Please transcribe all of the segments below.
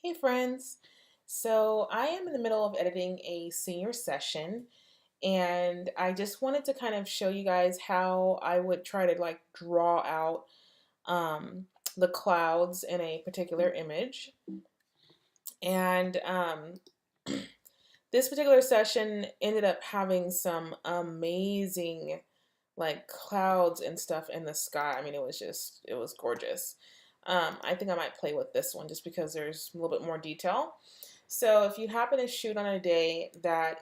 Hey friends. So I am in the middle of editing a senior session and I just wanted to kind of show you guys how I would try to like draw out um, the clouds in a particular image. And this particular session ended up having some amazing like clouds and stuff in the sky. I mean, it was gorgeous. I think I might play with this one just because there's a little bit more detail. So if you happen to shoot on a day that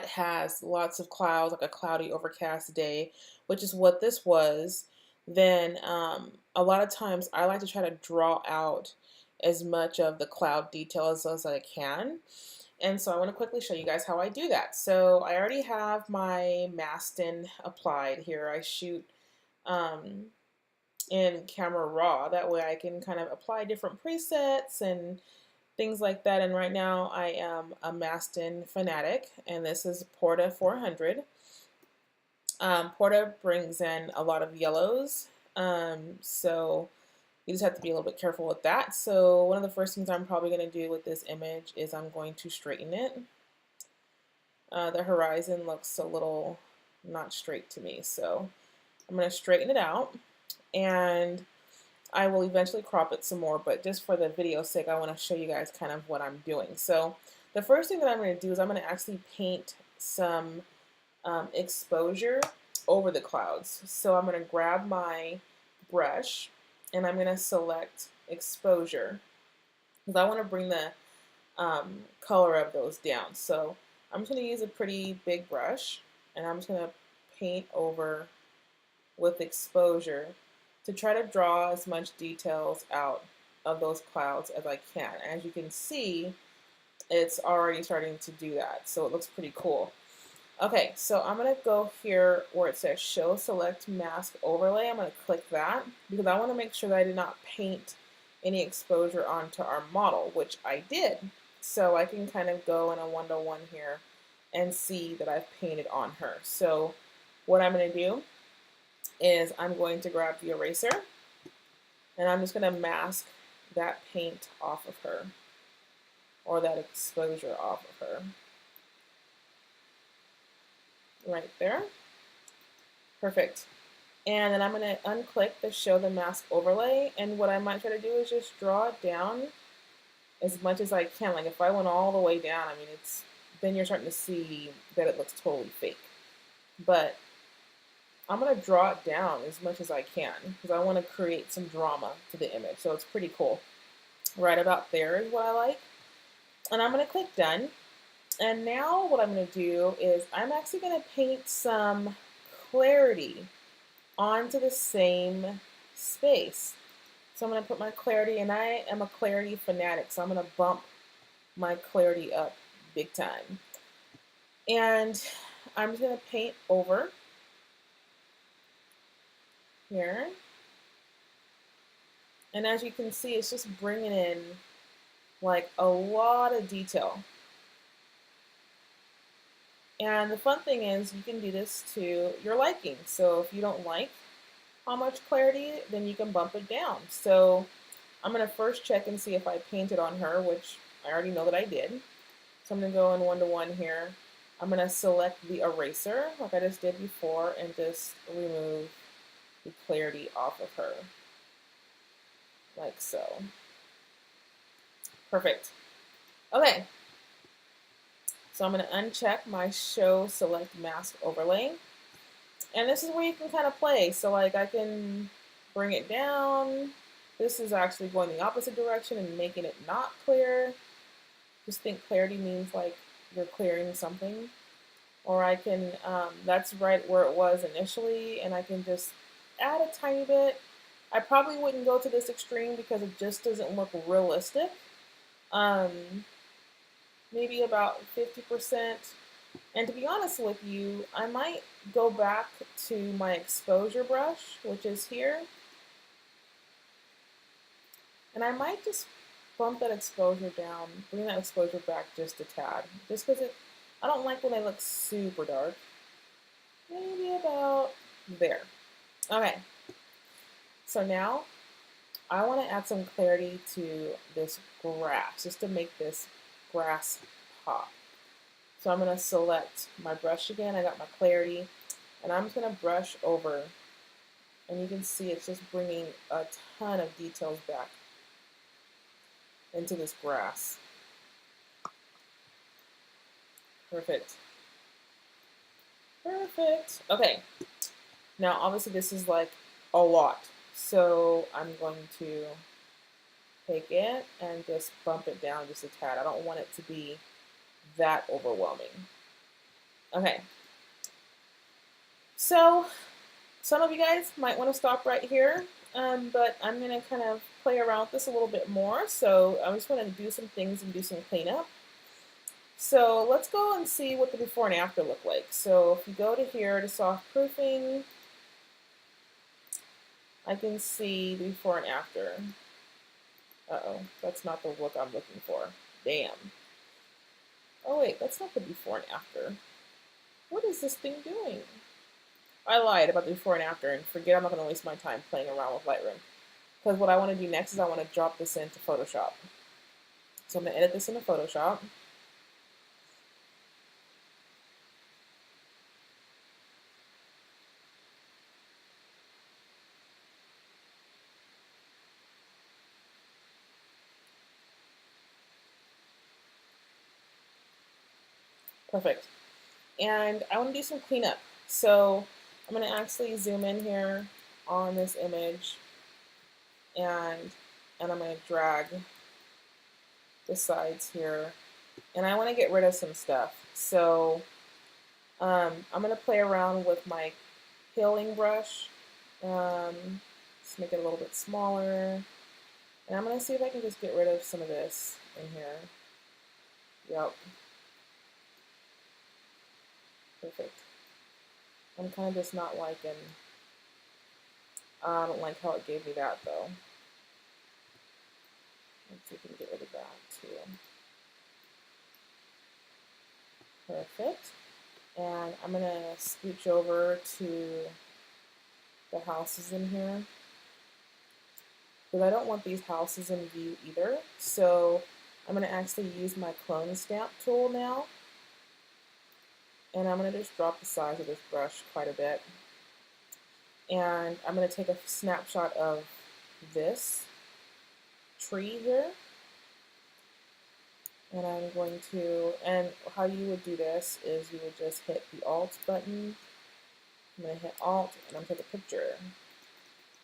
has lots of clouds, like a cloudy, overcast day, which is what this was, then a lot of times I like to try to draw out as much of the cloud detail as I can. And so I want to quickly show you guys how I do that. So I already have my mastin applied here. I shoot um, in Camera Raw. That way I can kind of apply different presets and things like that. And right now I am a mastin fanatic, and this is Porta 400. Porta brings in a lot of yellows, so you just have to be a little bit careful with that. So one of the first things I'm probably going to do with this image is I'm going to straighten it. The horizon looks a little not straight to me, so I'm going to straighten it out, and I will eventually crop it some more, but just for the video's sake, I want to show you guys kind of what I'm doing. So the first thing that I'm going to do is I'm going to actually paint some exposure over the clouds. So I'm going to grab my brush and I'm going to select exposure because I want to bring the color of those down. So I'm just going to use a pretty big brush and I'm just going to paint over with exposure to try to draw as much details out of those clouds as I can. As you can see, it's already starting to do that, so it looks pretty cool. Okay, so I'm going to go here where it says Show Select Mask Overlay. I'm going to click that because I want to make sure that I did not paint any exposure onto our model, which I did. So I can kind of go in a one-to-one here and see that I've painted on her. So what I'm going to do is I'm going to grab the eraser and I'm just going to mask that paint off of her, or that exposure off of her. Right there. Perfect. And then I'm going to unclick the Show the Mask Overlay, and what I might try to do is just draw it down as much as I can. Like if I went all the way down, I mean, then you're starting to see that it looks totally fake. But I'm going to draw it down as much as I can because I want to create some drama to the image. So it's pretty cool. Right about there is what I like. And I'm going to click Done. And now what I'm going to do is I'm actually going to paint some clarity onto the same space. So I'm going to put my clarity, and I am a clarity fanatic, so I'm going to bump my clarity up big time. And I'm just going to paint over here. And as you can see, it's just bringing in like a lot of detail. And the fun thing is you can do this to your liking. So if you don't like how much clarity, then you can bump it down. So I'm going to first check and see if I painted on her, which I already know that I did. So I'm going to go in one-to-one here. I'm going to select the eraser like I just did before and just remove the clarity off of her. Like so. Perfect. Okay. So I'm going to uncheck my Show Select Mask Overlay. And this is where you can kind of play. So like I can bring it down. This is actually going the opposite direction and making it not clear. Just think clarity means like you're clearing something. Or I can, that's right where it was initially, and I can just add a tiny bit. I probably wouldn't go to this extreme because it just doesn't look realistic. Maybe about 50%. And to be honest with you, I might go back to my exposure brush, which is here. And I might just bump that exposure down, bring that exposure back just a tad. Just because I don't like when they look super dark. Maybe about there. Okay. So now I want to add some clarity to this grass, just to make this grass pop. So I'm going to select my brush again. I got my clarity, and I'm just going to brush over, and you can see it's just bringing a ton of details back into this grass. Perfect. Perfect. Okay. Now, obviously, this is like a lot. So I'm going to take it and just bump it down just a tad. I don't want it to be that overwhelming. Okay. So some of you guys might want to stop right here, but I'm going to kind of play around with this a little bit more. So I just want to do some things and do some cleanup. So let's go and see what the before and after look like. So if you go to here to soft proofing, I can see the before and after. Uh-oh, that's not the look I'm looking for. Damn. Oh wait, that's not the before and after. What is this thing doing? I lied about the before and after, and forget, I'm not going to waste my time playing around with Lightroom. Because what I want to do next is I want to drop this into Photoshop. So I'm going to edit this into Photoshop. Perfect. And I want to do some cleanup. So I'm going to actually zoom in here on this image, and I'm going to drag the sides here. And I want to get rid of some stuff. So I'm going to play around with my peeling brush. Just make it a little bit smaller. And I'm going to see if I can just get rid of some of this in here. Yep. Perfect. I'm kind of just not liking, I don't like how it gave me that though. Let's see if we can get rid of that too. Perfect. And I'm going to scooch over to the houses in here, because I don't want these houses in view either. So I'm going to actually use my clone stamp tool now. And I'm going to just drop the size of this brush quite a bit. And I'm going to take a snapshot of this tree here. And I'm going to, and how you would do this is you would just hit the Alt button. I'm going to hit Alt, and I'm going to take a picture.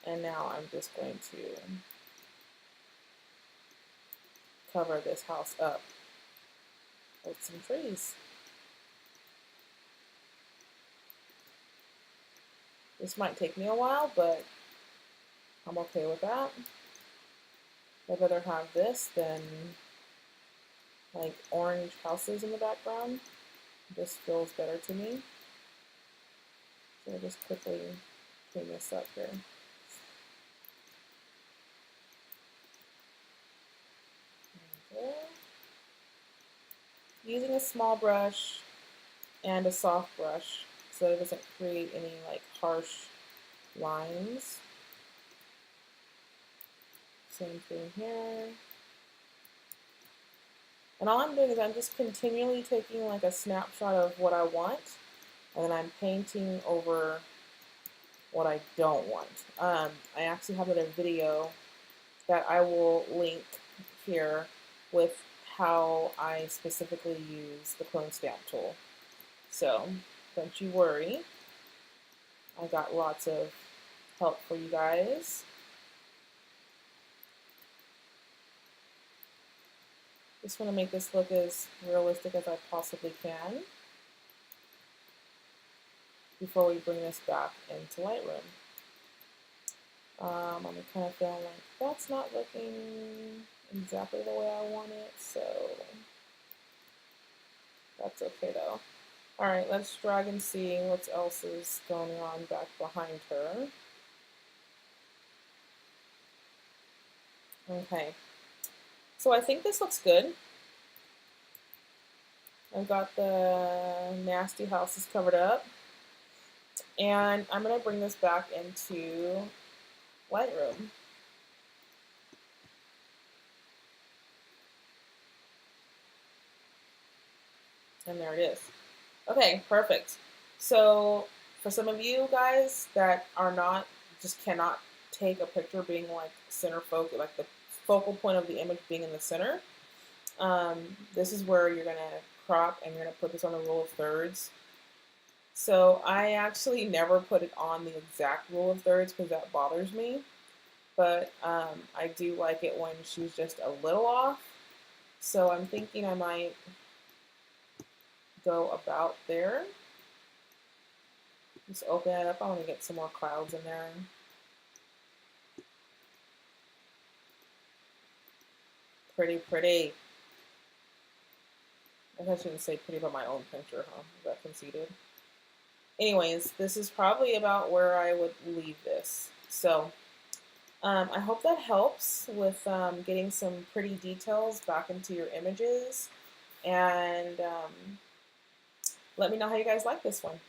And now I'm just going to cover this house up with some trees. This might take me a while, but I'm okay with that. I'd rather have this than like orange houses in the background. This feels better to me. So I'll just quickly clean this up here. Okay. Using a small brush and a soft brush so it doesn't create any like harsh lines. Same thing here. And all I'm doing is I'm just continually taking like a snapshot of what I want, and then I'm painting over what I don't want. I actually have another video that I will link here with how I specifically use the clone stamp tool. So don't you worry. I got lots of help for you guys. Just want to make this look as realistic as I possibly can before we bring this back into Lightroom. I'm kind of feeling like that's not looking exactly the way I want it, so that's okay though. Alright, let's drag and see what else is going on back behind her. Okay, so I think this looks good. I've got the nasty houses covered up. And I'm going to bring this back into Lightroom. And there it is. Okay, perfect. So for some of you guys that are not, just cannot take a picture being like center focus, like the focal point of the image being in the center, this is where you're gonna crop and you're gonna put this on the rule of thirds. So I actually never put it on the exact rule of thirds because that bothers me, but I do like it when she's just a little off. So I'm thinking I might go about there. Just open it up. I want to get some more clouds in there. Pretty, pretty. I guess I shouldn't say pretty about my own picture, huh? Is that conceited? Anyways, this is probably about where I would leave this. So I hope that helps with getting some pretty details back into your images. And let me know how you guys like this one.